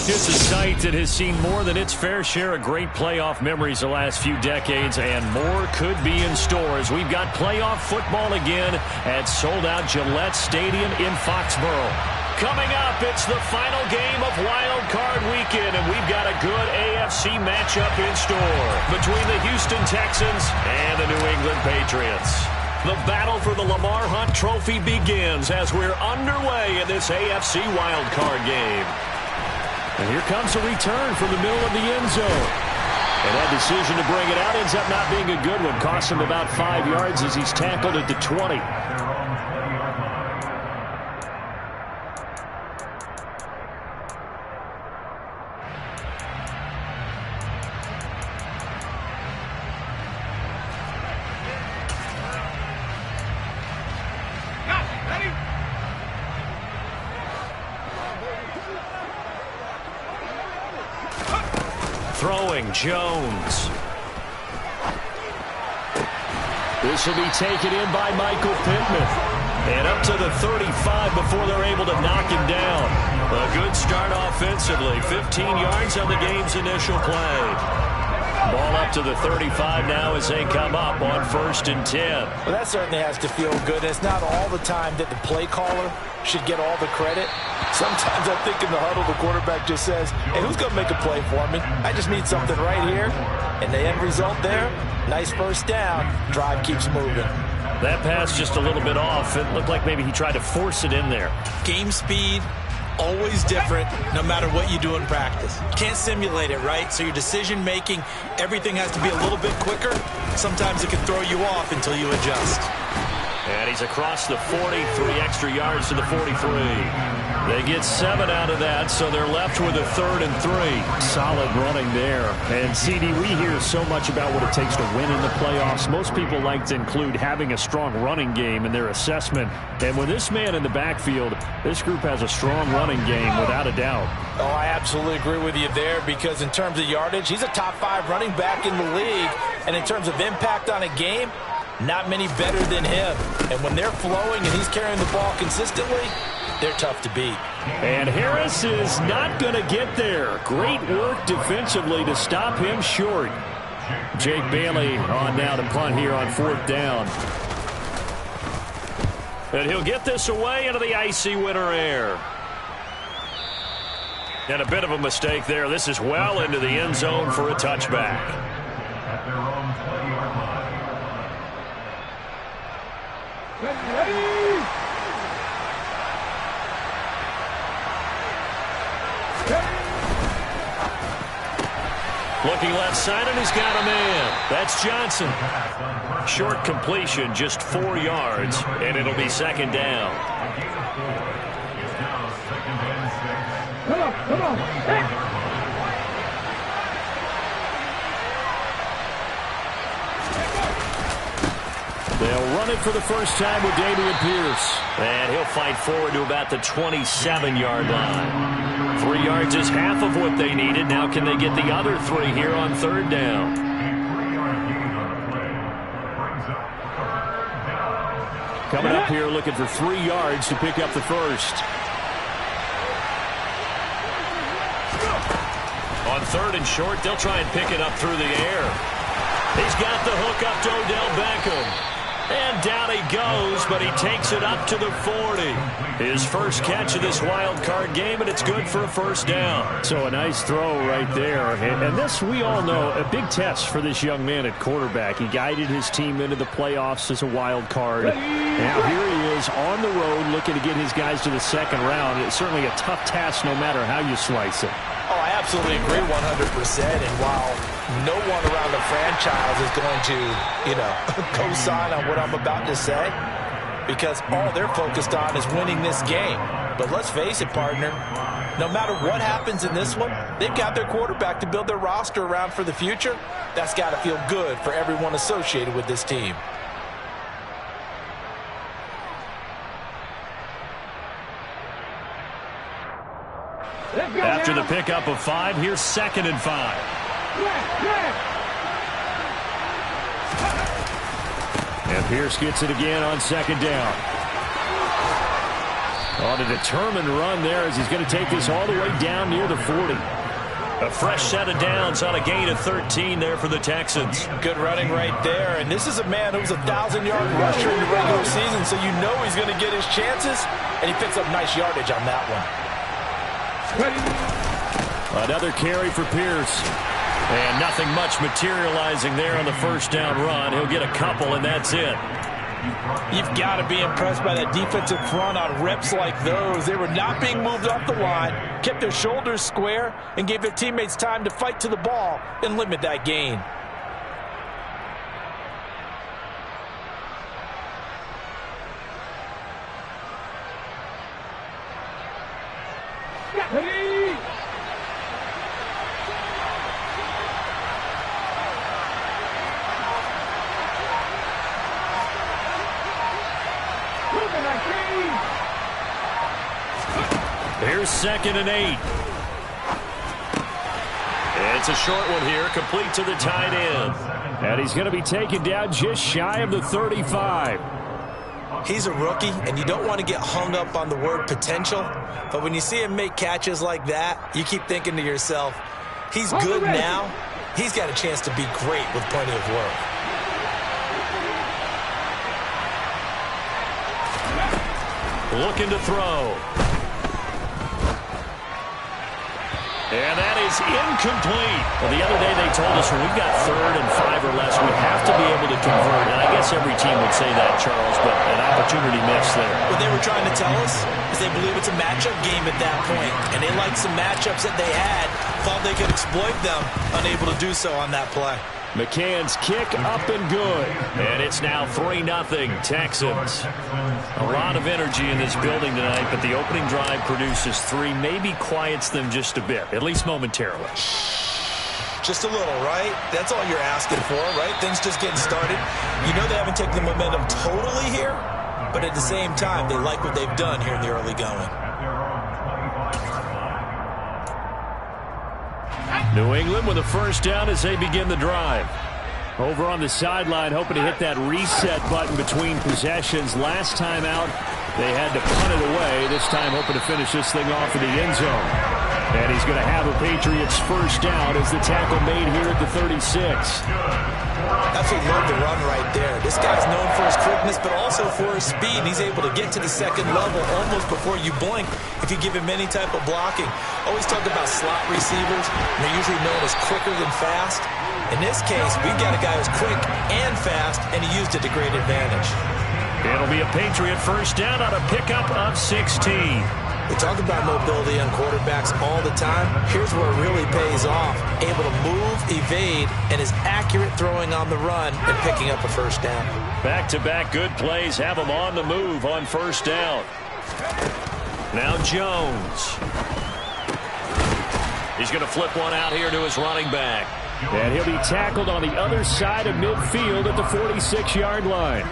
It's a site that has seen more than its fair share of great playoff memories the last few decades, and more could be in store as we've got playoff football again at sold-out Gillette Stadium in Foxborough. Coming up, it's the final game of Wild Card Weekend, and we've got a good AFC matchup in store between the Houston Texans and the New England Patriots. The battle for the Lamar Hunt Trophy begins as we're underway in this AFC Wild Card game. And here comes a return from the middle of the end zone. And that decision to bring it out ends up not being a good one. Costs him about 5 yards as he's tackled at the 20. Throwing Jones. This will be taken in by Michael Pittman. And up to the 35 before they're able to knock him down. A good start offensively. 15 yards on the game's initial play. Ball up to the 35 now as they come up on 1st and 10. Well, that certainly has to feel good. It's not all the time that the play caller should get all the credit. Sometimes I think in the huddle, the quarterback just says, hey, who's going to make a play for me? I just need something right here. And the end result there, nice first down. Drive keeps moving. That pass just a little bit off. It looked like maybe he tried to force it in there. Game speed, always different no matter what you do in practice. You can't simulate it, right? So your decision making, everything has to be a little bit quicker. Sometimes it can throw you off until you adjust. And he's across the 40, 3 extra yards to the 43. They get 7 out of that, so they're left with a 3rd and 3. Solid running there. And, CD, we hear so much about what it takes to win in the playoffs. Most people like to include having a strong running game in their assessment. And with this man in the backfield, this group has a strong running game without a doubt. Oh, I absolutely agree with you there because in terms of yardage, he's a top 5 running back in the league. And in terms of impact on a game, not many better than him. And when they're flowing and he's carrying the ball consistently, they're tough to beat. And Harris is not going to get there. Great work defensively to stop him short. Jake Bailey on now to punt here on 4th down. And he'll get this away into the icy winter air. And a bit of a mistake there. This is well into the end zone for a touchback. Looking left side, and he's got a man. That's Johnson. Short completion, just 4 yards, and it'll be 2nd down. Come on. They'll run it for the first time with Dameon Pierce. And he'll fight forward to about the 27-yard line. 3 yards is half of what they needed. Now can they get the other 3 here on 3rd down? Coming up here looking for 3 yards to pick up the first. On 3rd and short, they'll try and pick it up through the air. He's got the hook up to Odell Beckham. And down he goes, but he takes it up to the 40. His first catch of this wild card game, and it's good for a 1st down. So a nice throw right there. And this, we all know, a big test for this young man at quarterback. He guided his team into the playoffs as a wild card. Now here he is on the road looking to get his guys to the 2nd round. It's certainly a tough task no matter how you slice it. Oh, I absolutely agree 100%. And while no one around the franchise is going to, co-sign on what I'm about to say, because all they're focused on is winning this game. But let's face it, partner, no matter what happens in this one, they've got their quarterback to build their roster around for the future. That's got to feel good for everyone associated with this team. After the pickup of 5, here's 2nd and 5. And Pierce gets it again on 2nd down. On a determined run there as he's going to take this all the way down near the 40. A fresh set of downs on a gain of 13 there for the Texans. Good running right there. And this is a man who was a 1,000-yard rusher in the regular season, so you know he's going to get his chances, and he picks up nice yardage on that one. Another carry for Pierce. And nothing much materializing there on the first down run. He'll get a couple, and that's it. You've got to be impressed by that defensive front on reps like those. They were not being moved off the line, kept their shoulders square, and gave their teammates time to fight to the ball and limit that gain. Here's 2nd and 8. It's a short one here, complete to the tight end. And he's going to be taken down just shy of the 35. He's a rookie, and you don't want to get hung up on the word potential. But when you see him make catches like that, you keep thinking to yourself, he's good now. He's got a chance to be great with plenty of work. Looking to throw. And that is incomplete. Well, the other day they told us when we've got 3rd and 5 or less, we have to be able to convert. And I guess every team would say that, Charles, but an opportunity missed there. What they were trying to tell us is they believe it's a matchup game at that point. And they liked some matchups that they had, thought they could exploit them, unable to do so on that play. McCann's kick up and good. And it's now 3-0 Texans. A lot of energy in this building tonight, but the opening drive produces 3, maybe quiets them just a bit, at least momentarily. Just a little, right? That's all you're asking for, right? Things just getting started. You know they haven't taken the momentum totally here, but at the same time, they like what they've done here in the early going. New England with a first down as they begin the drive. Over on the sideline, hoping to hit that reset button between possessions. Last time out, they had to punt it away. This time, hoping to finish this thing off in the end zone. And he's going to have a Patriots first down as the tackle made here at the 36. Absolutely love the run right there. This guy's known for his quickness, but also for his speed. He's able to get to the second level almost before you blink if you give him any type of blocking. Always talk about slot receivers, and they're usually known as quicker than fast. In this case, we've got a guy who's quick and fast, and he used it to great advantage. It'll be a Patriot first down on a pickup of 16. We talk about mobility on quarterbacks all the time. Here's where it really pays off. Able to move, evade, and is accurate throwing on the run and picking up a first down. Back-to-back good plays have him on the move on first down. Now Jones. He's going to flip one out here to his running back. And he'll be tackled on the other side of midfield at the 46-yard line.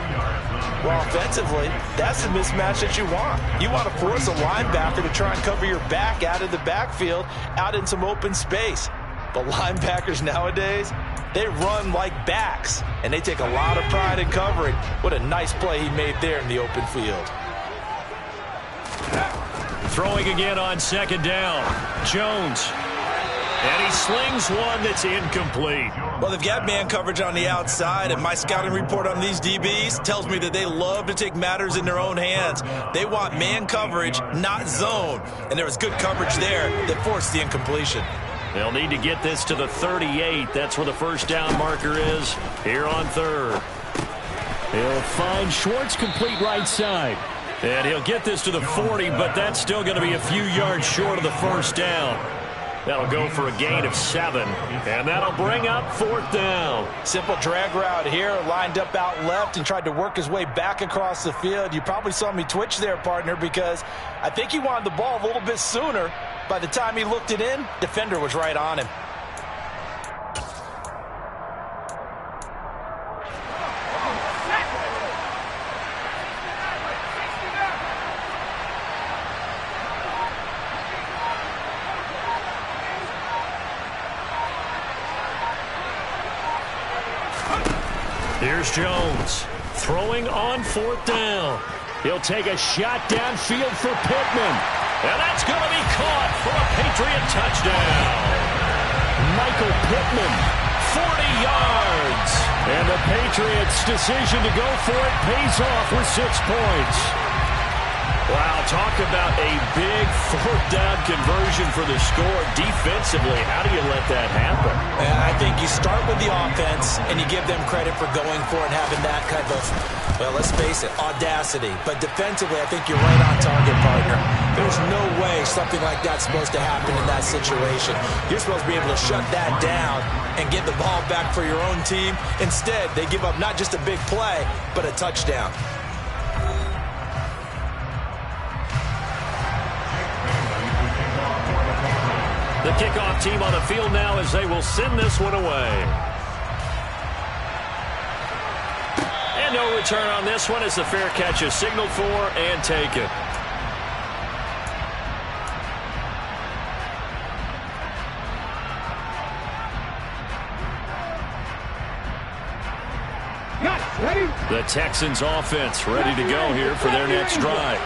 Well, offensively, that's the mismatch that you want. You want to force a linebacker to try and cover your back out of the backfield, out in some open space. But linebackers nowadays, they run like backs, and they take a lot of pride in covering. What a nice play he made there in the open field. Throwing again on second down. Jones. And he slings one that's incomplete. Well, they've got man coverage on the outside, and my scouting report on these DBs tells me that they love to take matters in their own hands. They want man coverage, not zone. And there was good coverage there that forced the incompletion. They'll need to get this to the 38. That's where the first down marker is here on third. He'll find Schwartz complete right side. And he'll get this to the 40, but that's still going to be a few yards short of the first down. That'll go for a gain of 7, and that'll bring up fourth down. Simple drag route here, lined up out left and tried to work his way back across the field. You probably saw me twitch there, partner, because I think he wanted the ball a little bit sooner. By the time he looked it in, defender was right on him. Here's Jones throwing on fourth down. He'll take a shot downfield for Pittman. And that's going to be caught for a Patriot touchdown. Michael Pittman, 40 yards. And the Patriots' decision to go for it pays off with 6 points. Wow, talk about a big fourth down conversion for the score. Defensively, how do you let that happen? I think you start with the offense, and you give them credit for going for it and having that kind of, well, let's face it, audacity. But defensively, I think you're right on target, partner. There's no way something like that's supposed to happen in that situation. You're supposed to be able to shut that down and get the ball back for your own team. Instead, they give up not just a big play, but a touchdown. The kickoff team on the field now as they will send this one away. And no return on this one as the fair catch is signaled for and taken. The Texans offense ready to go here for their next drive.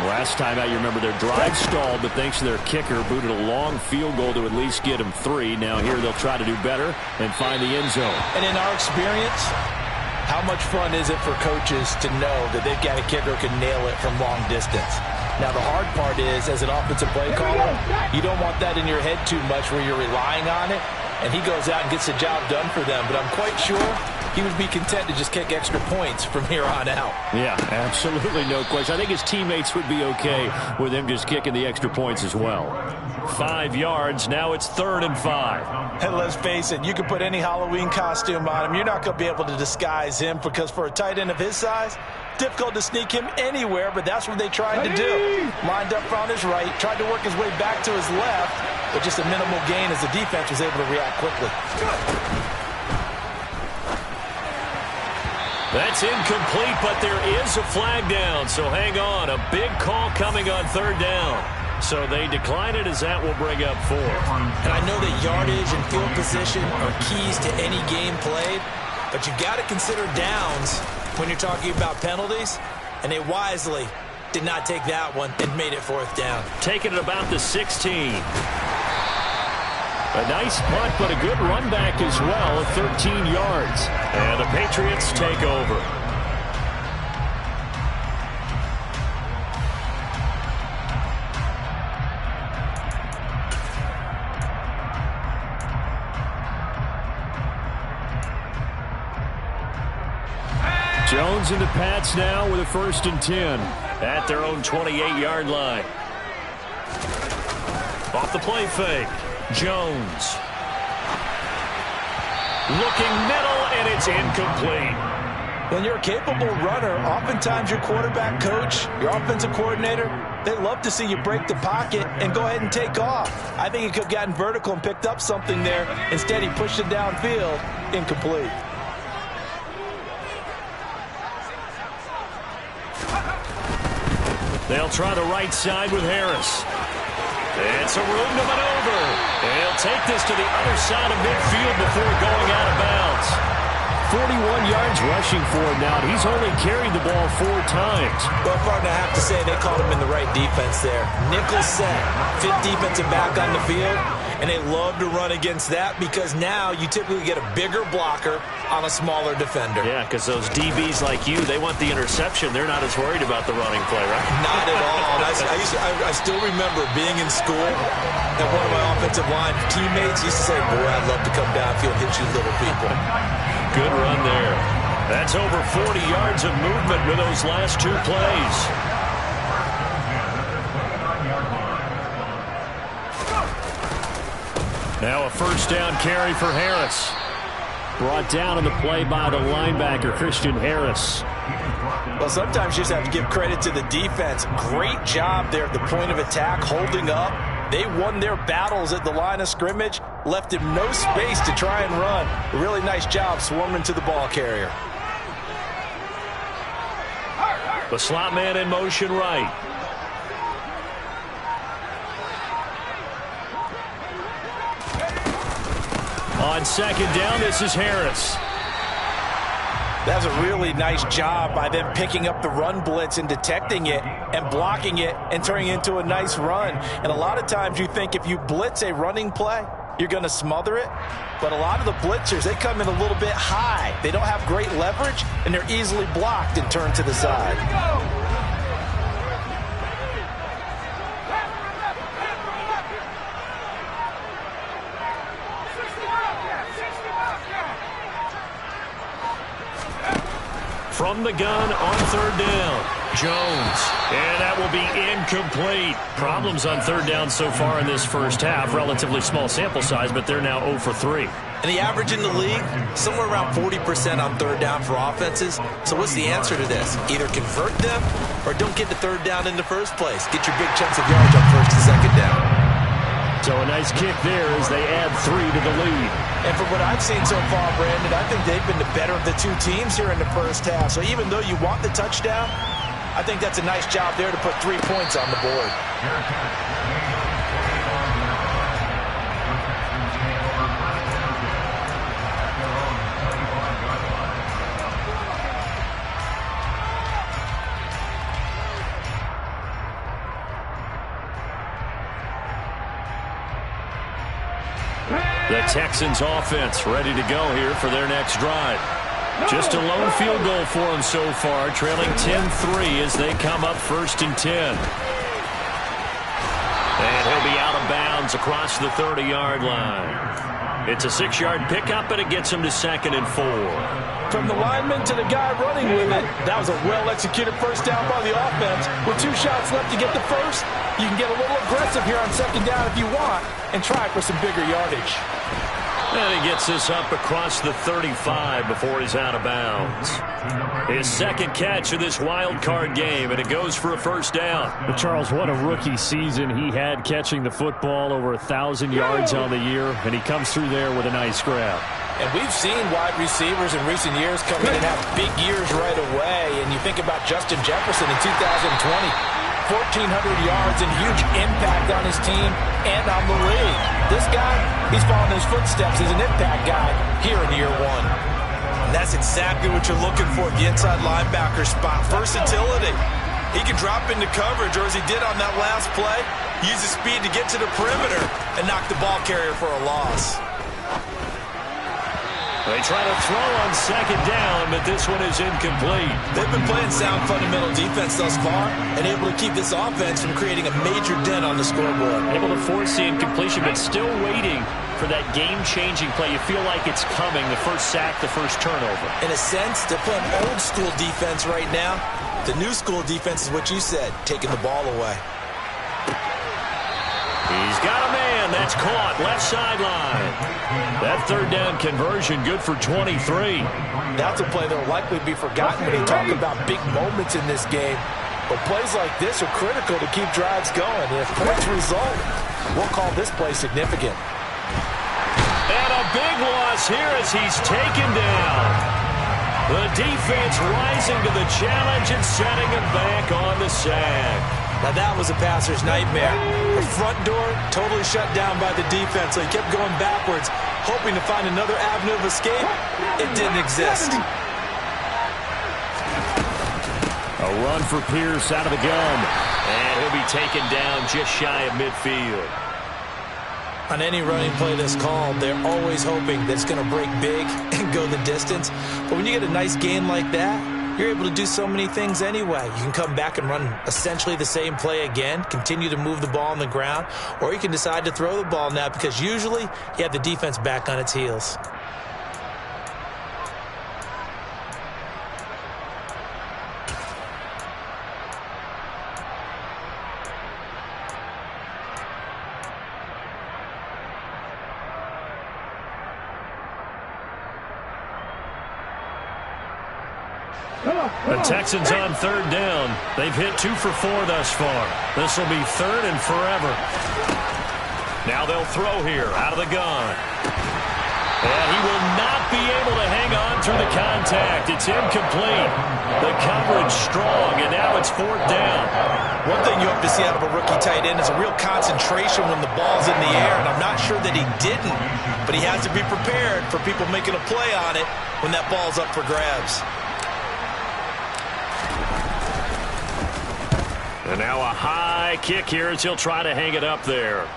Last time out, you remember their drive stalled, but thanks to their kicker, booted a long field goal to at least get them 3. Now here they'll try to do better and find the end zone. And in our experience, how much fun is it for coaches to know that they've got a kicker who can nail it from long distance? Now, the hard part is, as an offensive play caller, you don't want that in your head too much where you're relying on it, and he goes out and gets the job done for them. But I'm quite sure he would be content to just kick extra points from here on out. Yeah, absolutely no question. I think his teammates would be okay with him just kicking the extra points as well. 5 yards. Now it's 3rd and 5. And let's face it, you can put any Halloween costume on him. You're not going to be able to disguise him because for a tight end of his size, difficult to sneak him anywhere, but that's what they tried to do. Lined up on his right, tried to work his way back to his left, but just a minimal gain as the defense was able to react quickly. That's incomplete, but there is a flag down, so hang on. A big call coming on 3rd down. So they decline it as that will bring up 4. And I know that yardage and field position are keys to any game played, but you got to consider downs when you're talking about penalties, and they wisely did not take that one and made it 4th down. Taking it about the 16. A nice punt, but a good run back as well, 13 yards. And the Patriots take over. Jones and the Pats now with a 1st and 10 at their own 28-yard line. Off the play fake. Jones. Looking middle, and it's incomplete. When you're a capable runner, oftentimes your quarterback coach, your offensive coordinator, they love to see you break the pocket and go ahead and take off. I think he could have gotten vertical and picked up something there. Instead, he pushed it downfield. Incomplete. They'll try the right side with Harris. It's a room to maneuver. And he'll take this to the other side of midfield before going out of bounds. 41 yards rushing for him now. He's only carried the ball 4 times. Well, partner, I have to say they called him in the right defense there. Nickel set, 5th defensive back on the field, and they love to run against that because now you typically get a bigger blocker on a smaller defender. Yeah, because those DBs like you, they want the interception. They're not as worried about the running play, right? Not at all. I still remember being in school, and one of my offensive line teammates used to say, boy, I'd love to come downfield and hit you little people. Good run there. That's over 40 yards of movement with those last 2 plays. Now a 1st down carry for Harris. Brought down on the play by the linebacker, Christian Harris. Well, sometimes you just have to give credit to the defense. Great job there at the point of attack, holding up. They won their battles at the line of scrimmage, left him no space to try and run. A really nice job swarming to the ball carrier. The slot man in motion right. On 2nd down, this is Harris. That's a really nice job by them picking up the run blitz and detecting it and blocking it and turning it into a nice run. And a lot of times you think if you blitz a running play, you're going to smother it. But a lot of the blitzers, they come in a little bit high. They don't have great leverage, and they're easily blocked and turned to the side. From the gun on third down, Jones. And that will be incomplete. Problems on third down so far in this first half. Relatively small sample size, but they're now 0 for 3. And the average in the league, somewhere around 40% on third down for offenses. So what's the answer to this? Either convert them or don't get to third down in the first place. Get your big chunks of yards on first and second down. So a nice kick there as they add 3 to the lead. And from what I've seen so far, Brandon, I think they've been the better of the two teams here in the first half. So even though you want the touchdown, I think that's a nice job there to put 3 points on the board. The Texans offense ready to go here for their next drive. Just a lone field goal for them so far, trailing 10-3 as they come up 1st and 10. And he'll be out of bounds across the 30-yard line. It's a 6-yard pickup, and it gets him to 2nd and 4. From the lineman to the guy running with it, that was a well-executed first down by the offense. With 2 shots left to get the first, you can get a little aggressive here on 2nd down if you want and try for some bigger yardage. And he gets this up across the 35 before he's out of bounds. His 2nd catch of this wild card game, and it goes for a first down. But Charles, what a rookie season he had, catching the football, over 1,000 yards on the year, and he comes through there with a nice grab. And we've seen wide receivers in recent years come in and have big years right away. And you think about Justin Jefferson in 2020. 1,400 yards and huge impact on his team and on the league. This guy, he's following his footsteps as an impact guy here in year 1. And that's exactly what you're looking for at the inside linebacker spot. Versatility. He can drop into coverage, or as he did on that last play, use his speed to get to the perimeter and knock the ball carrier for a loss. They try to throw on 2nd down, but this one is incomplete. They've been playing sound fundamental defense thus far and able to keep this offense from creating a major dent on the scoreboard. Able to force the incompletion, but still waiting for that game-changing play. You feel like it's coming, the first sack, the first turnover. In a sense, they're playing old-school defense right now. The new school defense is what you said, taking the ball away. He's got a man. That's caught. Left sideline. That 3rd down conversion good for 23. That's a play that will likely be forgotten when you talk about big moments in this game. But plays like this are critical to keep drives going. And if points result, we'll call this play significant. And a big loss here as he's taken down. The defense rising to the challenge and setting him back on the sack. Now that was a passer's nightmare. The front door totally shut down by the defense, so he kept going backwards, hoping to find another avenue of escape. It didn't exist. A run for Pierce out of the gun. And he'll be taken down just shy of midfield. On any running play that's called, they're always hoping that it's going to break big and go the distance. But when you get a nice gain like that, you're able to do so many things anyway. You can come back and run essentially the same play again, continue to move the ball on the ground, or you can decide to throw the ball now because usually you have the defense back on its heels. The Texans on 3rd down. They've hit 2 for 4 thus far. This will be 3rd and forever. Now they'll throw here out of the gun. And he will not be able to hang on through the contact. It's incomplete. The coverage strong, and now it's 4th down. One thing you hope to see out of a rookie tight end is a real concentration when the ball's in the air, and I'm not sure that he didn't, but he has to be prepared for people making a play on it when that ball's up for grabs. And now a high kick here as he'll try to hang it up there.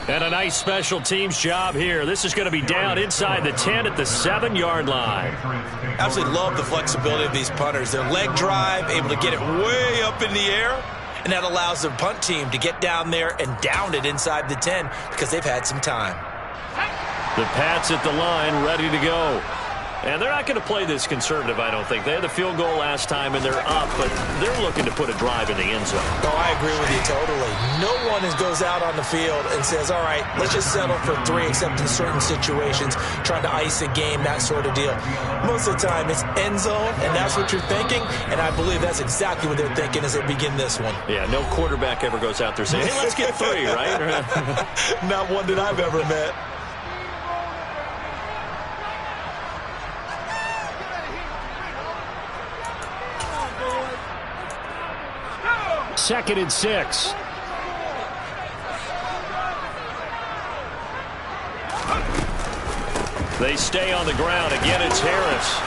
And a nice special teams job here. This is going to be down inside the 10 at the 7-yard line. Absolutely love the flexibility of these punters. Their leg drive, able to get it way up in the air, and that allows their punt team to get down there and down it inside the 10 because they've had some time. The Pats at the line, ready to go. And they're not going to play this conservative, I don't think. They had the field goal last time, and they're up, but they're looking to put a drive in the end zone. Oh, I agree with you totally. No one goes out on the field and says, all right, let's just settle for 3, except in certain situations, trying to ice a game, that sort of deal. Most of the time, it's end zone, and that's what you're thinking, and I believe that's exactly what they're thinking as they begin this one. Yeah, no quarterback ever goes out there saying, hey, let's get 3, right? Not one that I've ever met. Second and 6. They stay on the ground. Again, it's Harris.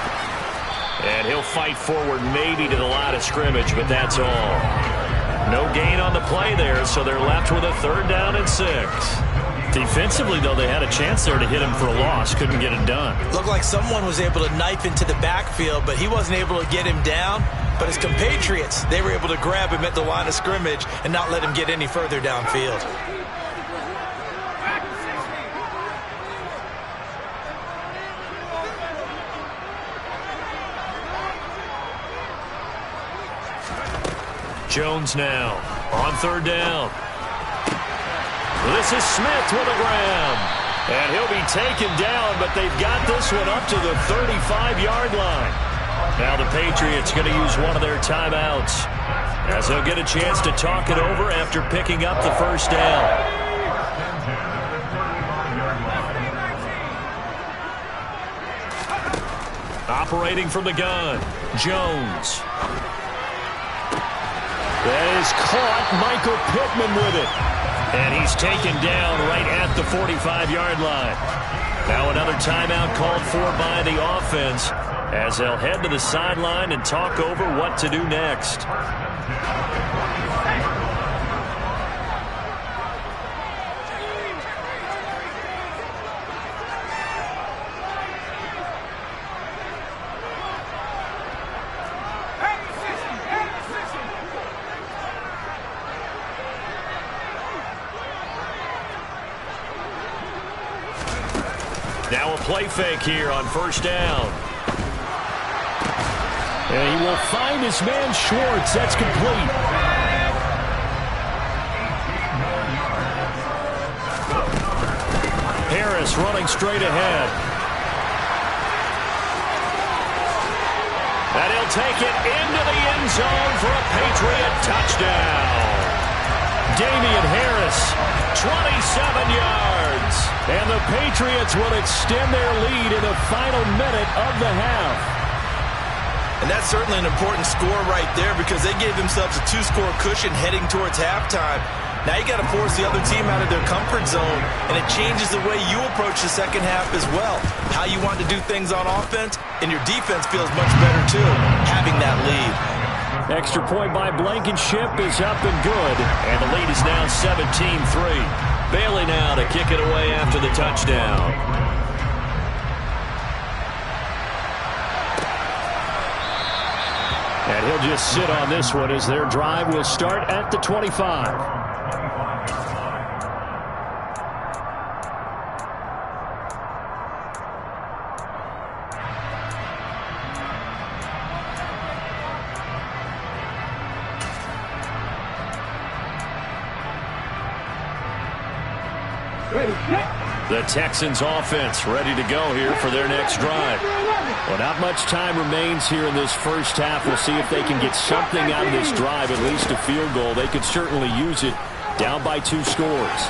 And he'll fight forward maybe to the line of scrimmage, but that's all. No gain on the play there, so they're left with a 3rd down and 6. Defensively, though, they had a chance there to hit him for a loss. Couldn't get it done. Looked like someone was able to knife into the backfield, but he wasn't able to get him down. But his compatriots, they were able to grab him at the line of scrimmage and not let him get any further downfield. Jones now on 3rd down. This is Smith with a grab. And he'll be taken down, but they've got this one up to the 35-yard line. Now the Patriots going to use one of their timeouts as they'll get a chance to talk it over after picking up the 1st down. Operating from the gun, Jones. That is caught. Michael Pittman with it. And he's taken down right at the 45-yard line. Now another timeout called for by the offense as they'll head to the sideline and talk over what to do next. Now a play fake here on 1st down. And he will find his man Schwartz. That's complete. Harris running straight ahead. And he'll take it into the end zone for a Patriot touchdown. Damian Harris, 27 yards. And the Patriots will extend their lead in the final minute of the half. And that's certainly an important score right there because they gave themselves a 2-score cushion heading towards halftime. Now you got to force the other team out of their comfort zone, and it changes the way you approach the second half as well. How you want to do things on offense, and your defense feels much better too, having that lead. Extra point by Blankenship is up and good, and the lead is now 17-3. Bailey now to kick it away after the touchdown. And he'll just sit on this one as their drive will start at the 25. The Texans offense ready to go here for their next drive. Well, not much time remains here in this first half. We'll see if they can get something out of this drive, at least a field goal. They could certainly use it, down by 2 scores.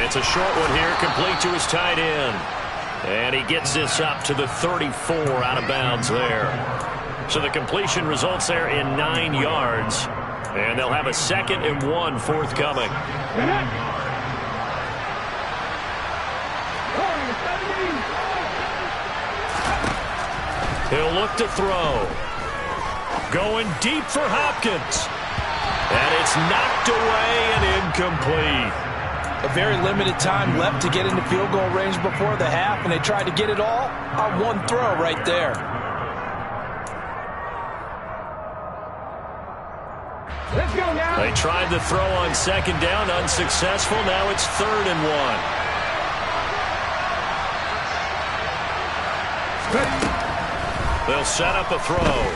It's a short one here, complete to his tight end. And he gets this up to the 34, out of bounds there. So the completion results there in 9 yards. And they'll have a 2nd and 1 forthcoming. He'll look to throw. Going deep for Hopkins. And it's knocked away and incomplete. A very limited time left to get into field goal range before the half, and they tried to get it all on one throw right there. Let's go now. They tried the throw on second down, unsuccessful. Now it's 3rd and 1. They'll set up a throw.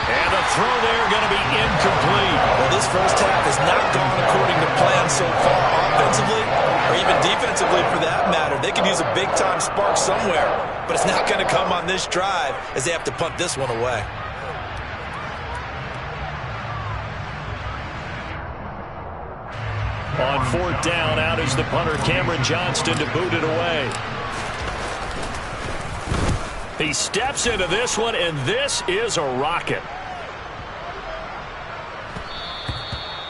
And the throw there going to be incomplete. Well, this first half has not gone according to plan so far, offensively or even defensively for that matter. They could use a big-time spark somewhere, but it's not going to come on this drive as they have to punt this one away. On 4th down, out is the punter, Cameron Johnston, to boot it away. He steps into this one, and this is a rocket.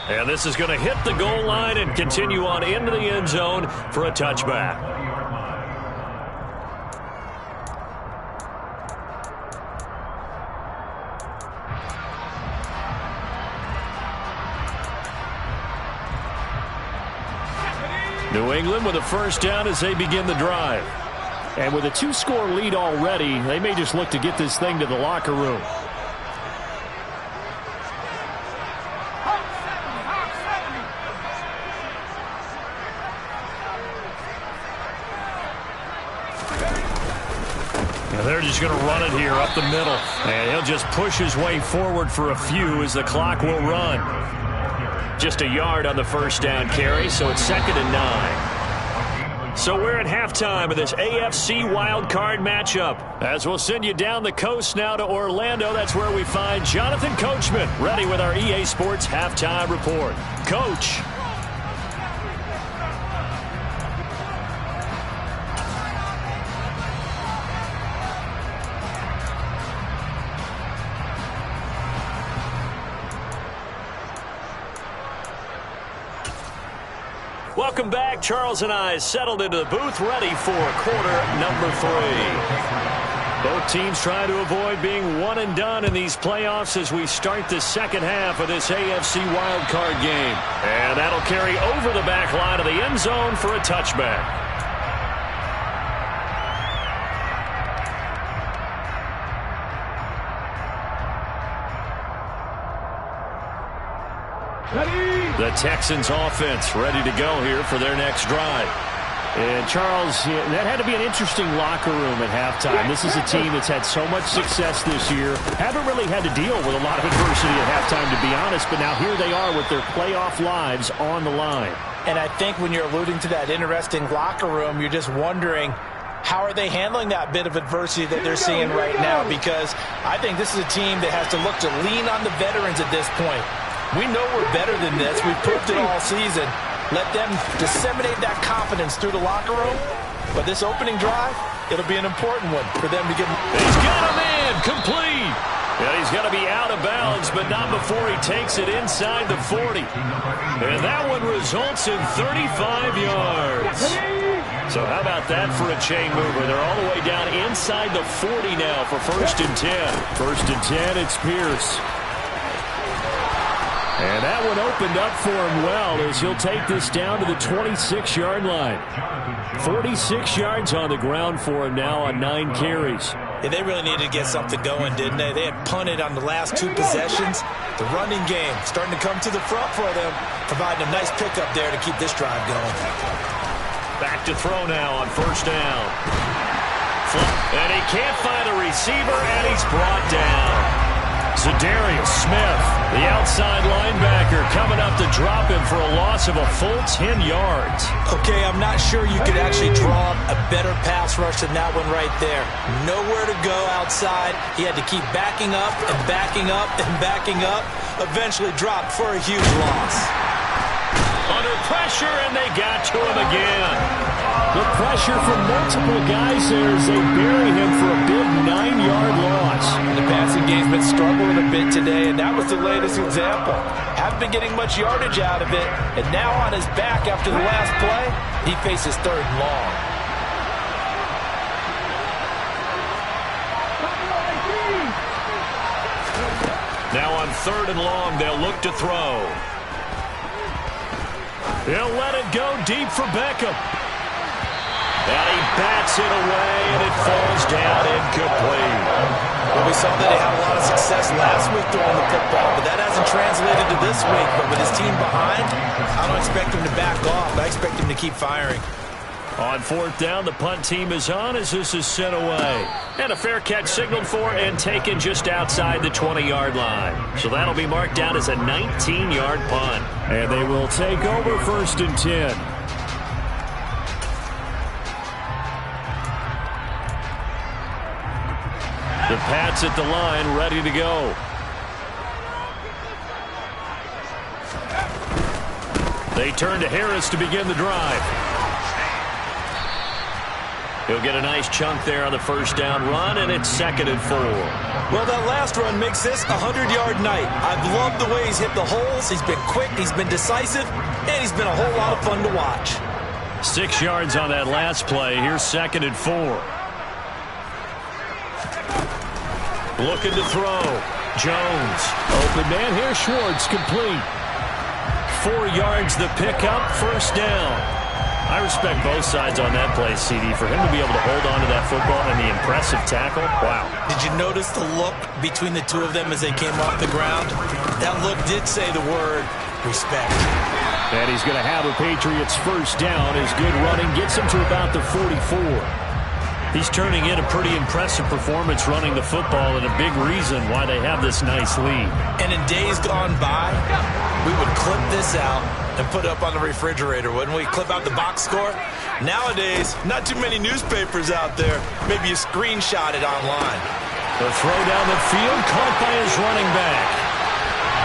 And this is going to hit the goal line and continue on into the end zone for a touchback. New England with a first down as they begin the drive. And with a 2-score lead already, they may just look to get this thing to the locker room. And they're just going to run it here up the middle. And he'll just push his way forward for a few as the clock will run. Just a yard on the first down carry, so it's 2nd and 9. So we're at halftime of this AFC Wildcard matchup. As we'll send you down the coast now to Orlando, that's where we find Jonathan Coachman, ready with our EA Sports Halftime Report. Coach. Welcome back. Charles and I settled into the booth, ready for quarter number 3. Both teams trying to avoid being one and done in these playoffs as we start the second half of this AFC wildcard game. And that'll carry over the back line of the end zone for a touchback. The Texans offense ready to go here for their next drive. And Charles, that had to be an interesting locker room at halftime. This is a team that's had so much success this year. Haven't really had to deal with a lot of adversity at halftime, to be honest, but now here they are with their playoff lives on the line. And I think when you're alluding to that interesting locker room, you're just wondering, how are they handling that bit of adversity that they're seeing right now? Because I think this is a team that has to look to lean on the veterans at this point. We know we're better than this. We've proved it all season. Let them disseminate that confidence through the locker room. But this opening drive, it'll be an important one for them to get. He's got him in, complete. And he's going to be out of bounds, but not before he takes it inside the 40. And that one results in 35 yards. So how about that for a chain mover? They're all the way down inside the 40 now for 1st and 10. 1st and 10, it's Pierce. And that one opened up for him well as he'll take this down to the 26-yard line. 46 yards on the ground for him now on 9 carries. Yeah, they really needed to get something going, didn't they? They had punted on the last 2 possessions. The running game starting to come to the front for them, providing a nice pickup there to keep this drive going. Back to throw now on 1st down. And he can't find a receiver, and he's brought down. Zadarius Smith, the outside linebacker, coming up to drop him for a loss of a full 10 yards. Okay, I'm not sure you could actually draw a better pass rush than that one right there. Nowhere to go outside. He had to keep backing up and backing up and backing up. Eventually dropped for a huge loss. Under pressure, and they got to him again. The pressure from multiple guys there as they bury him for a big 9-yard loss. The passing game's been struggling a bit today, and that was the latest example. Haven't been getting much yardage out of it, and now on his back after the last play, he faces 3rd and long. 3rd and long. They'll look to throw. He'll let it go deep for Beckham. And he bats it away, and it falls down incomplete. Well, we saw that he had a lot of success last week throwing the football, but that hasn't translated to this week. But with his team behind, I don't expect him to back off. I expect him to keep firing. On 4th down, the punt team is on as this is sent away. And a fair catch signaled for and taken just outside the 20-yard line. So that'll be marked down as a 19-yard punt. And they will take over 1st and 10. The Pats at the line, ready to go. They turn to Harris to begin the drive. He'll get a nice chunk there on the 1st down run, and it's 2nd and 4. Well, that last run makes this a 100-yard night. I've loved the way he's hit the holes. He's been quick, he's been decisive, and he's been a whole lot of fun to watch. 6 yards on that last play. Here's 2nd and 4. Looking to throw. Jones. Open man here. Schwartz complete. 4 yards the pickup. 1st down. I respect both sides on that play, CD. For him to be able to hold on to that football and the impressive tackle, wow. Did you notice the look between the two of them as they came off the ground? That look did say the word respect. And he's going to have a Patriots 1st down. His good running gets him to about the 44. He's turning in a pretty impressive performance running the football, and a big reason why they have this nice lead. And in days gone by, we would clip this out and put it up on the refrigerator, wouldn't we? Clip out the box score. Nowadays, not too many newspapers out there. Maybe you screenshot it online. The throw down the field, caught by his running back.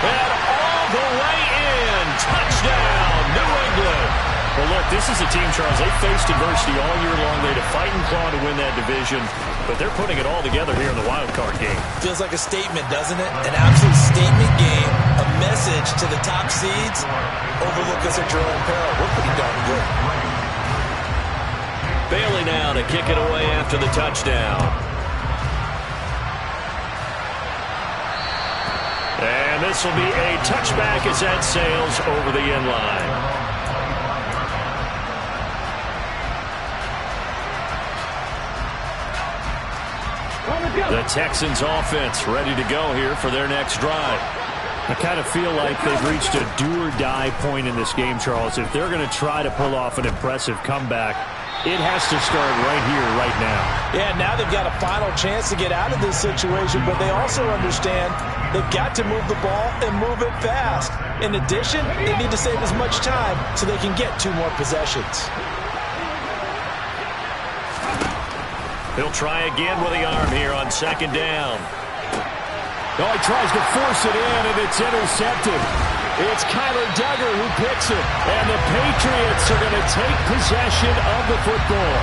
And all the way in. Touchdown, New England. Well, look, this is a team, Charles, they faced adversity all year long. They had to fight and claw to win that division, but they're putting it all together here in the wild card game. Feels like a statement, doesn't it? An absolute statement game, a message to the top seeds. Overlook us at your own peril. We're pretty darn good. Bailey now to kick it away after the touchdown. And this will be a touchback as that sails over the end line. The Texans offense ready to go here for their next drive. I kind of feel like they've reached a do-or-die point in this game, Charles. If they're going to try to pull off an impressive comeback, it has to start right here, right now. Yeah, now they've got a final chance to get out of this situation, but they also understand they've got to move the ball and move it fast. In addition, they need to save as much time so they can get 2 more possessions. He'll try again with the arm here on 2nd down. Oh, he tries to force it in, and it's intercepted. It's Kyler Duggar who picks it, and the Patriots are going to take possession of the football.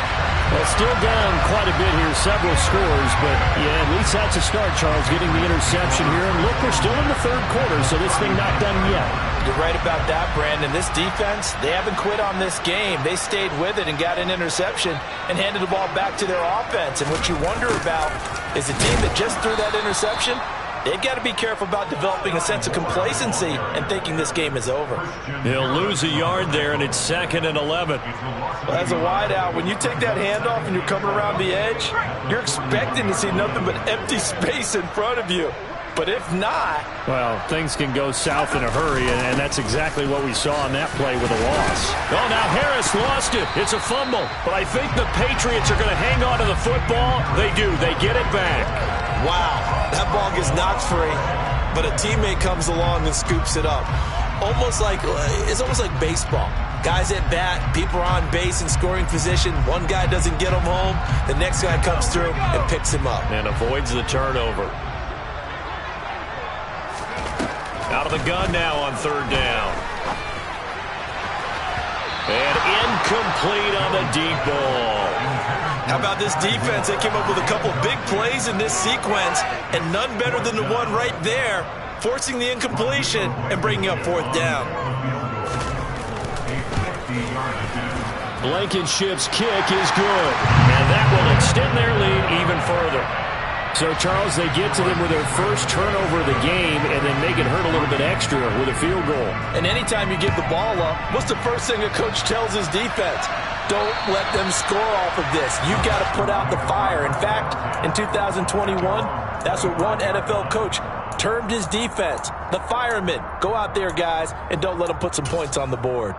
Well, still down quite a bit here, several scores, but yeah, at least that's a start, Charles, getting the interception here. And look, we're still in the 3rd quarter, so this thing not done yet. You're right about that, Brandon. This defense, they haven't quit on this game. They stayed with it and got an interception and handed the ball back to their offense. And what you wonder about is a team that just threw that interception, they've got to be careful about developing a sense of complacency and thinking this game is over. He'll lose a yard there, and it's 2nd and 11. Well, as a wideout, when you take that handoff and you're coming around the edge, you're expecting to see nothing but empty space in front of you. But if not... Well, things can go south in a hurry, and that's exactly what we saw on that play with a loss. Oh, now Harris lost it. It's a fumble. But I think the Patriots are going to hang on to the football. They do. They get it back. Wow, that ball gets knocked free, but a teammate comes along and scoops it up. It's almost like baseball. Guys at bat, people are on base in scoring position. One guy doesn't get him home. The next guy comes through and picks him up. And avoids the turnover. Out of the gun now on 3rd down. And incomplete on the deep ball. How about this defense? They came up with a couple big plays in this sequence, and none better than the one right there, forcing the incompletion and bringing up 4th down. Blankenship's kick is good. And that will extend their lead even further. So, Charles, they get to them with their first turnover of the game and then make it hurt a little bit extra with a field goal. And anytime you give the ball up, what's the first thing a coach tells his defense? Don't let them score off of this. You've got to put out the fire. In fact, in 2021, that's what one NFL coach termed his defense. The firemen. Go out there, guys, and don't let them put some points on the board.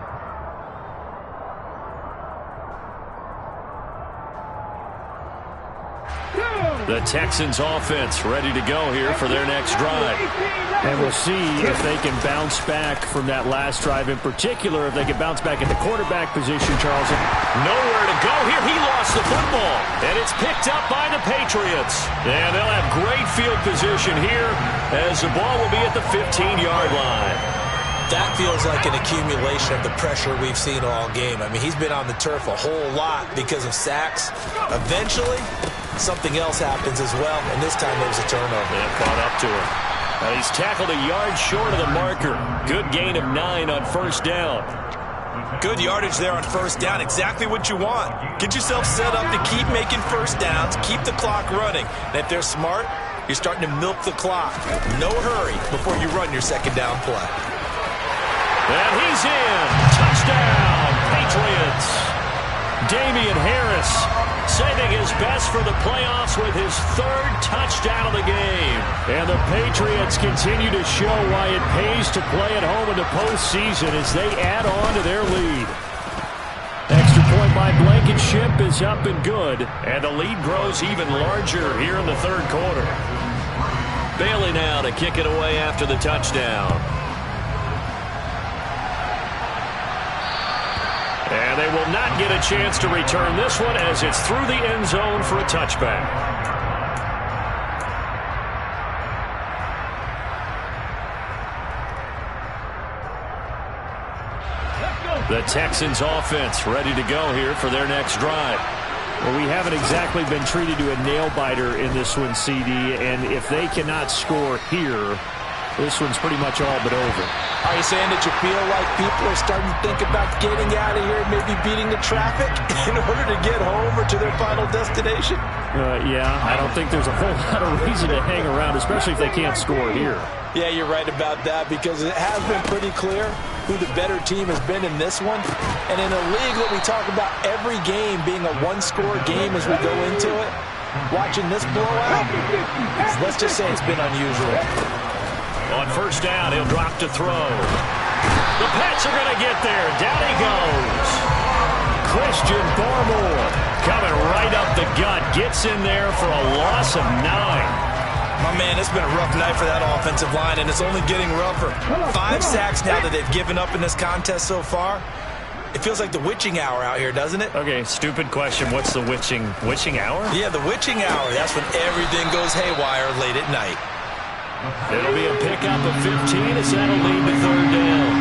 The Texans offense ready to go here for their next drive. And we'll see if they can bounce back from that last drive, in particular, if they can bounce back at the quarterback position, Charles. Nowhere to go here. He lost the football, and it's picked up by the Patriots. And they'll have great field position here as the ball will be at the 15-yard line. That feels like an accumulation of the pressure we've seen all game. I mean, he's been on the turf a whole lot because of sacks. Eventually, something else happens as well, and this time there's a turnover. And caught up to him. He's tackled a yard short of the marker. Good gain of 9 on first down. Good yardage there on first down. Exactly what you want. Get yourself set up to keep making first downs, keep the clock running. And if they're smart, you're starting to milk the clock. No hurry before you run your second down play. And he's in. Touchdown, Patriots. Damian Harris saving his best for the playoffs with his 3rd touchdown of the game. And the Patriots continue to show why it pays to play at home in the postseason as they add on to their lead. Extra point by Blankenship is up and good. And the lead grows even larger here in the 3rd quarter. Bailey now to kick it away after the touchdown. And they will not get a chance to return this one as it's through the end zone for a touchback. The Texans offense ready to go here for their next drive. Well, we haven't exactly been treated to a nail-biter in this one, CD, and if they cannot score here, this one's pretty much all but over. Are you saying that you feel like people are starting to think about getting out of here, maybe beating the traffic in order to get home or to their final destination? Yeah, I don't think there's a whole lot of reason to hang around, especially if they can't score here. Yeah, you're right about that because it has been pretty clear who the better team has been in this one. And in a league that we talk about every game being a one-score game as we go into it, watching this blowout, let's just say it's been unusual. On first down, he'll drop to throw. The Pats are going to get there. Down he goes. Christian Barmore coming right up the gut. Gets in there for a loss of 9. My man, it's been a rough night for that offensive line, and it's only getting rougher. 5 sacks now that they've given up in this contest so far. It feels like the witching hour out here, doesn't it? Okay, stupid question. What's the witching hour? Yeah, the witching hour. That's when everything goes haywire late at night. It'll be a pickup of 15 as that'll lead to 3rd down.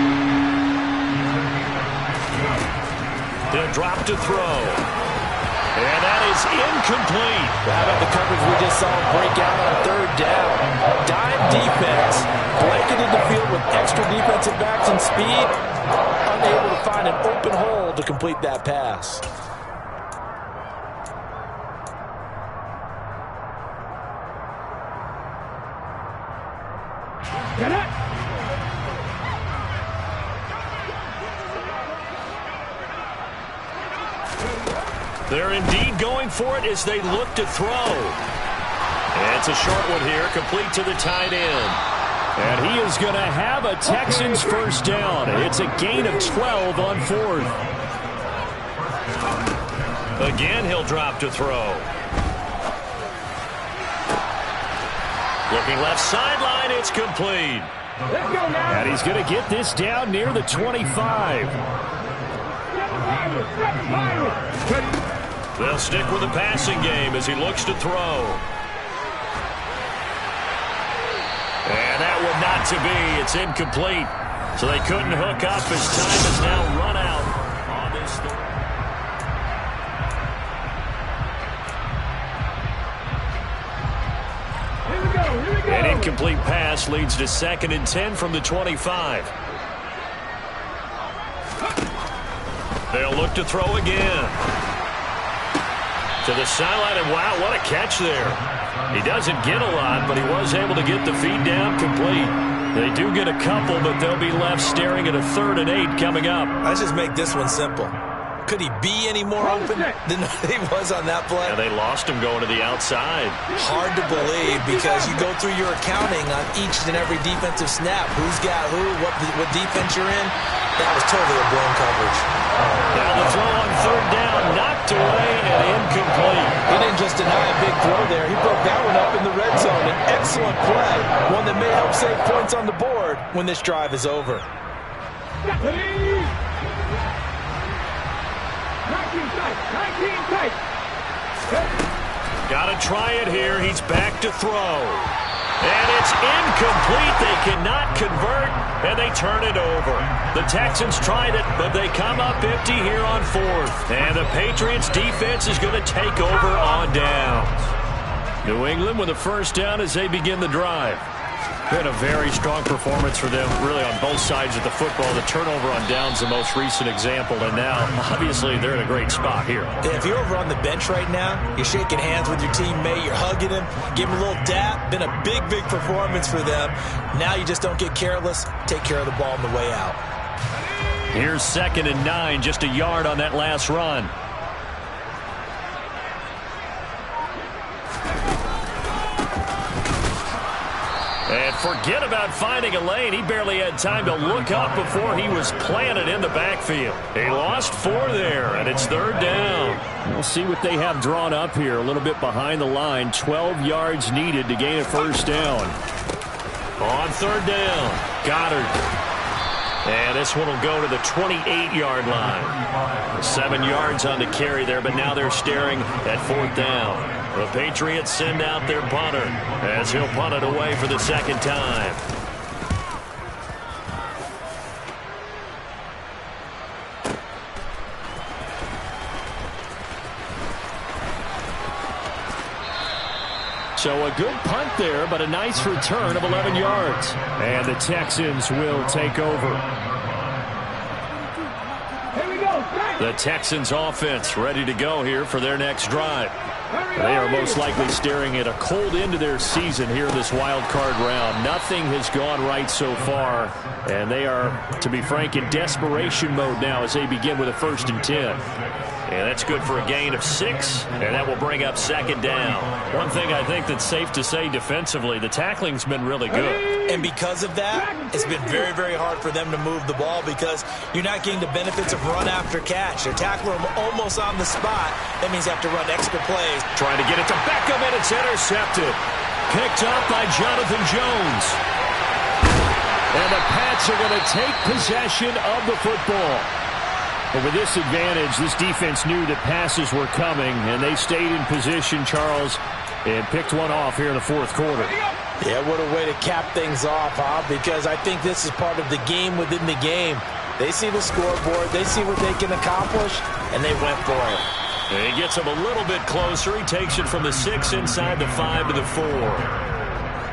They'll drop to throw. And that is incomplete. How about the coverage we just saw break out on 3rd down? Dime defense, blanketed the field with extra defensive backs and speed, unable to find an open hole to complete that pass. They're indeed going for it as they look to throw. And it's a short one here, complete to the tight end. And he is going to have a Texans first down. It's a gain of 12 on 4th. Again, he'll drop to throw. Looking left sideline, it's complete. And he's going to get this down near the 25. They'll stick with the passing game as he looks to throw. And that one not to be. It's incomplete. So they couldn't hook up as time has now run out on this third. An incomplete pass leads to 2nd and 10 from the 25. They'll look to throw again. To the sideline, and wow, what a catch there. He doesn't get a lot, but he was able to get the feed down complete. They do get a couple, but they'll be left staring at a 3rd and 8 coming up. Let's just make this one simple. Could he be any more open than he was on that play? Yeah, they lost him going to the outside. Hard to believe because you go through your accounting on each and every defensive snap. Who's got who, what defense you're in. That was totally a blown coverage. Now the throw on 3rd down, knocked away and incomplete. He didn't just deny a big throw there. He broke that one up in the red zone. An excellent play. One that may help save points on the board when this drive is over. Got to try it here. He's back to throw. And it's incomplete. They cannot convert, and they turn it over. The Texans tried it, but they come up empty here on 4th. And the Patriots defense is going to take over on downs. New England with a 1st down as they begin the drive. Been a very strong performance for them, really, on both sides of the football. The turnover on downs, the most recent example, and now, obviously, they're in a great spot here. Yeah, if you're over on the bench right now, you're shaking hands with your teammate, you're hugging him, give him a little dap. Been a big, big performance for them. Now you just don't get careless. Take care of the ball on the way out. Here's 2nd and 9, just a yard on that last run. And forget about finding a lane. He barely had time to look up before he was planted in the backfield. He lost 4 there, and it's 3rd down. We'll see what they have drawn up here. A little bit behind the line. 12 yards needed to gain a 1st down. On 3rd down, Goddard. And this one will go to the 28-yard line. 7 yards on the carry there, but now they're staring at 4th down. The Patriots send out their punter as he'll punt it away for the 2nd time. So a good punt there, but a nice return of 11 yards. And the Texans will take over. Here we go. The Texans offense ready to go here for their next drive. They are most likely staring at a cold end to their season here in this wild card round. Nothing has gone right so far, and they are, to be frank, in desperation mode now as they begin with a 1st and 10. And that's good for a gain of 6, and that will bring up 2nd down. One thing I think that's safe to say defensively, the tackling's been really good. And because of that, it's been very, very hard for them to move the ball because you're not getting the benefits of run after catch. They're tackling them almost on the spot. That means they have to run extra plays. Trying to get it to Beckham, and it's intercepted. Picked up by Jonathan Jones. And the Pats are going to take possession of the football. But with this advantage, this defense knew that passes were coming, and they stayed in position, Charles, and picked one off here in the 4th quarter. Yeah, what a way to cap things off, huh? Because I think this is part of the game within the game. They see the scoreboard, they see what they can accomplish, and they went for it. And he gets him a little bit closer. He takes it from the 6 inside the 5 to the 4.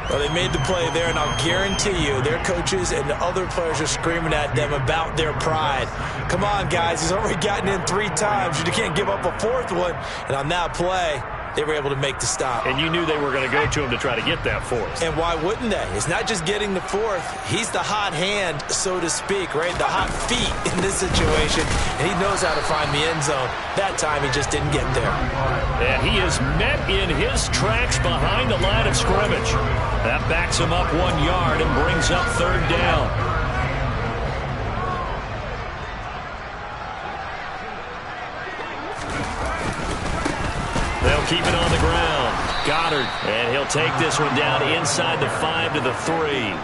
Well, they made the play there, and I'll guarantee you their coaches and the other players are screaming at them about their pride. Come on, guys. He's already gotten in 3 times. You can't give up a 4th one. And on that play, they were able to make the stop. And you knew they were going to go to him to try to get that 4th. And why wouldn't they? It's not just getting the 4th. He's the hot hand, so to speak, right? The hot feet in this situation. And he knows how to find the end zone. That time, he just didn't get there. And he is met in his tracks behind the line of scrimmage. That backs him up 1 yard and brings up 3rd down. They'll keep it on the ground. Goddard, and he'll take this one down inside the 5 to the 3.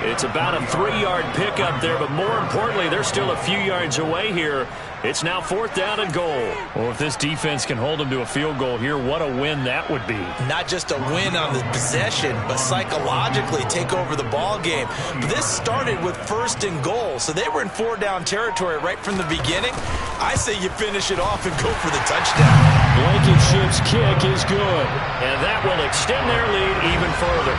It's about a 3-yard pickup there, but more importantly, they're still a few yards away here. It's now 4th down and goal. Well, if this defense can hold them to a field goal here, what a win that would be. Not just a win on the possession, but psychologically take over the ball game. But this started with 1st and goal, so they were in 4-down territory right from the beginning. I say you finish it off and go for the touchdown. Blankenship's kick is good. And that will extend their lead even further.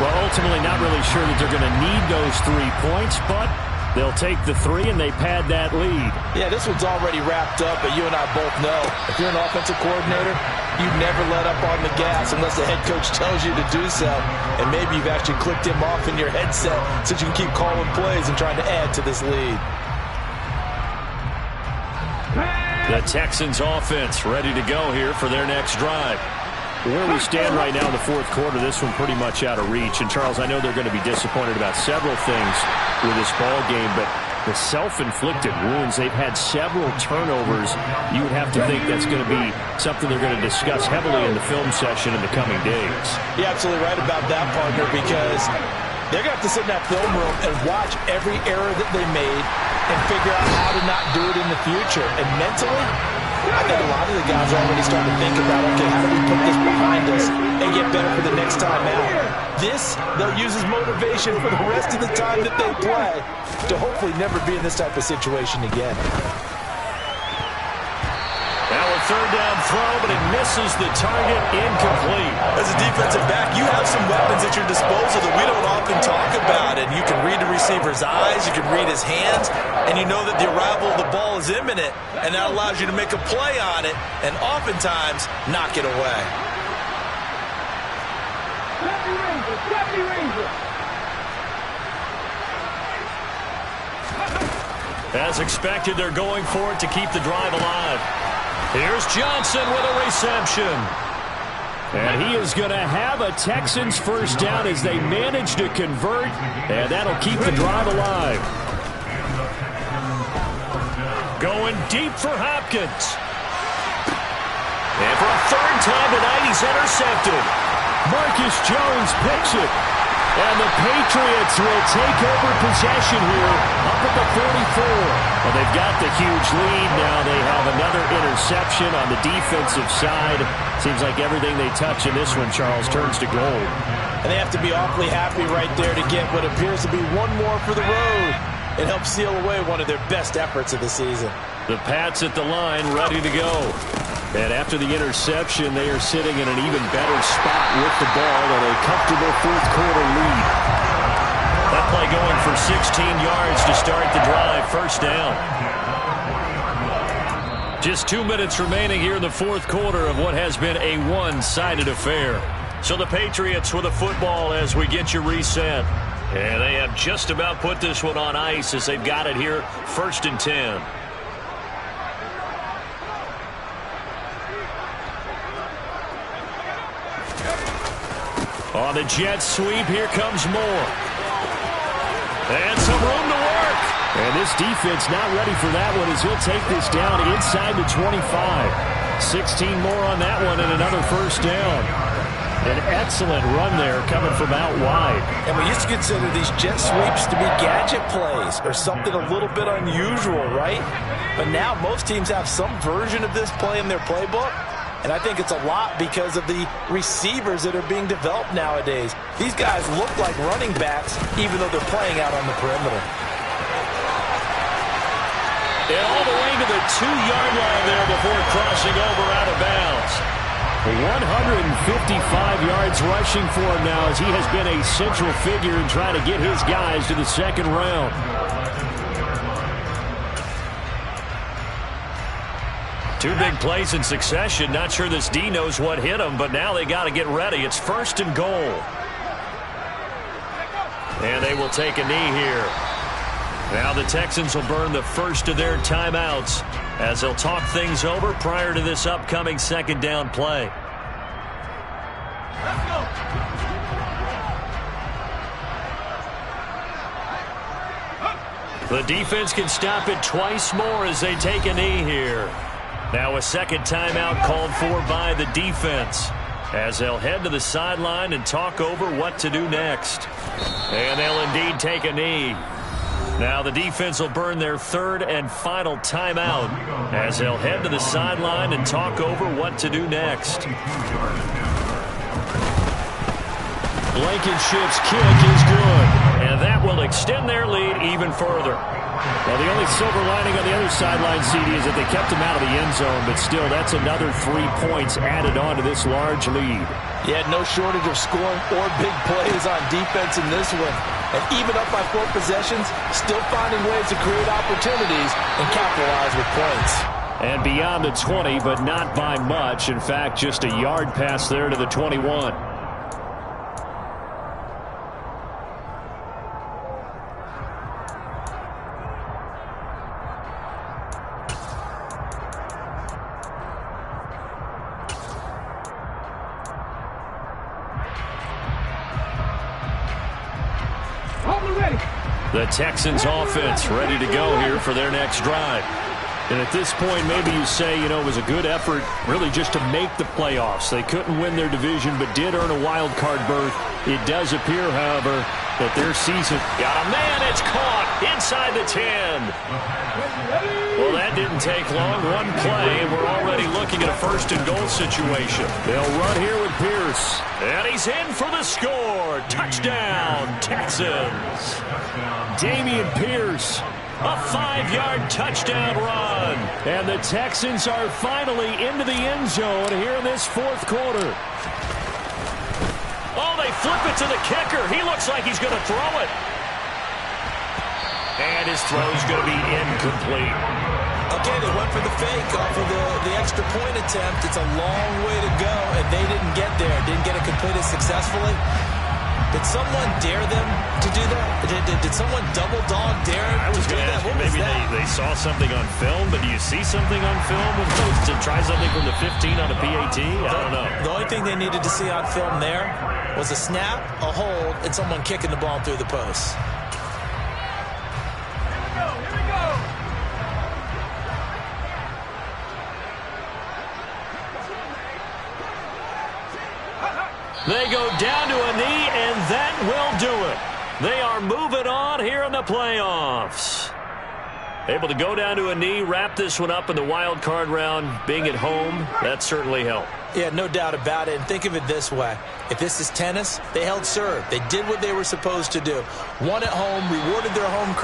Well, ultimately not really sure that they're going to need those 3 points, but They'll take the 3, and they pad that lead. Yeah, this one's already wrapped up, but you and I both know if you're an offensive coordinator, you never let up on the gas unless the head coach tells you to do so. And maybe you've actually clicked him off in your headset so you can keep calling plays and trying to add to this lead. The Texans offense ready to go here for their next drive. Where we stand right now in the fourth quarter, this one pretty much out of reach. And, Charles, I know they're going to be disappointed about several things with this ball game, but the self-inflicted wounds, they've had several turnovers. You would have to think that's going to be something they're going to discuss heavily in the film session in the coming days. You're absolutely right about that, partner, because they're going to have to sit in that film room and watch every error that they made and figure out how to not do it in the future. And mentally, I think a lot of the guys are already starting to think about, okay, how do we put this behind us and get better for the next time out? This, they'll use as motivation for the rest of the time that they play to hopefully never be in this type of situation again. Now a third down throw, but it misses the target, incomplete. As a defensive back, you have some weapons at your disposal that we don't often talk about. And you can read the receiver's eyes, you can read his hands, and you know that the arrival of the ball is imminent, and that allows you to make a play on it and oftentimes knock it away. As expected, they're going for it to keep the drive alive. Here's Johnson with a reception. And he is going to have a Texans first down as they manage to convert, and that'll keep the drive alive. Going deep for Hopkins. And for a third time tonight, he's intercepted. Marcus Jones picks it. And the Patriots will take over possession here up at the 44. Well, they've got the huge lead. Now they have another interception on the defensive side. Seems like everything they touch in this one, Charles, turns to gold. And they have to be awfully happy right there to get what appears to be one more for the road. It helps seal away one of their best efforts of the season. The Pats at the line, ready to go. And after the interception, they are sitting in an even better spot with the ball and a comfortable fourth quarter lead. That play going for 16 yards to start the drive, first down. Just 2 minutes remaining here in the fourth quarter of what has been a one-sided affair. So the Patriots with the football as we get you reset. And they have just about put this one on ice as they've got it here, 1st and 10. On the jet sweep, here comes Moore. And some room to work. And this defense not ready for that one as he'll take this down inside the 25. 16 more on that one and another first down. An excellent run there coming from out wide. And we used to consider these jet sweeps to be gadget plays or something a little bit unusual, right? But now most teams have some version of this play in their playbook. And I think it's a lot because of the receivers that are being developed nowadays. These guys look like running backs even though they're playing out on the perimeter. And all the way to the 2-yard line there before crossing over out of bounds. 155 yards rushing for him now as he has been a central figure in trying to get his guys to the second round. Two big plays in succession. Not sure this D knows what hit him, but now they got to get ready. It's 1st and goal. And they will take a knee here. Now the Texans will burn the first of their timeouts as they'll talk things over prior to this upcoming second down play. The defense can stop it twice more as they take a knee here. Now a second timeout called for by the defense as they'll head to the sideline and talk over what to do next. And they'll indeed take a knee. Now the defense will burn their third and final timeout as they'll head to the sideline and talk over what to do next. Blankenship's kick is good. And that will extend their lead even further. Well, the only silver lining on the other sideline, CD, is that they kept him out of the end zone, but still, that's another 3 points added on to this large lead. Yeah, no shortage of scoring or big plays on defense in this one. And even up by 4 possessions, still finding ways to create opportunities and capitalize with points. And beyond the 20, but not by much. In fact, just a yard pass there to the 21. The Texans offense ready to go here for their next drive. And at this point, maybe you say, you know, it was a good effort really just to make the playoffs. They couldn't win their division, but did earn a wild card berth. It does appear, however, that their season got a man. It's caught inside the 10. Well, that didn't take long. One play, and we're already looking at a first and goal situation. They'll run here with Pierce. And he's in for the score. Touchdown, Texans. Dameon Pierce. A 5-yard touchdown run. And the Texans are finally into the end zone here in this fourth quarter. Oh, they flip it to the kicker. He looks like he's going to throw it. And his throw's going to be incomplete. Okay, they went for the fake off of the extra point attempt. It's a long way to go, and they didn't get there. Didn't get it completed successfully. Did someone dare them to do that? Did someone double dog dare them to do that? What was maybe that? they saw something on film, but do you see something on film to try something from the 15 on a PAT? I don't know. The only thing they needed to see on film there was a snap, a hold, and someone kicking the ball through the post. They go down to a knee, and that will do it. They are moving on here in the playoffs. Able to go down to a knee, wrap this one up in the wild card round. Being at home, that certainly helped. Yeah, no doubt about it. And think of it this way. If this is tennis, they held serve. They did what they were supposed to do. Won at home, rewarded their home crowd.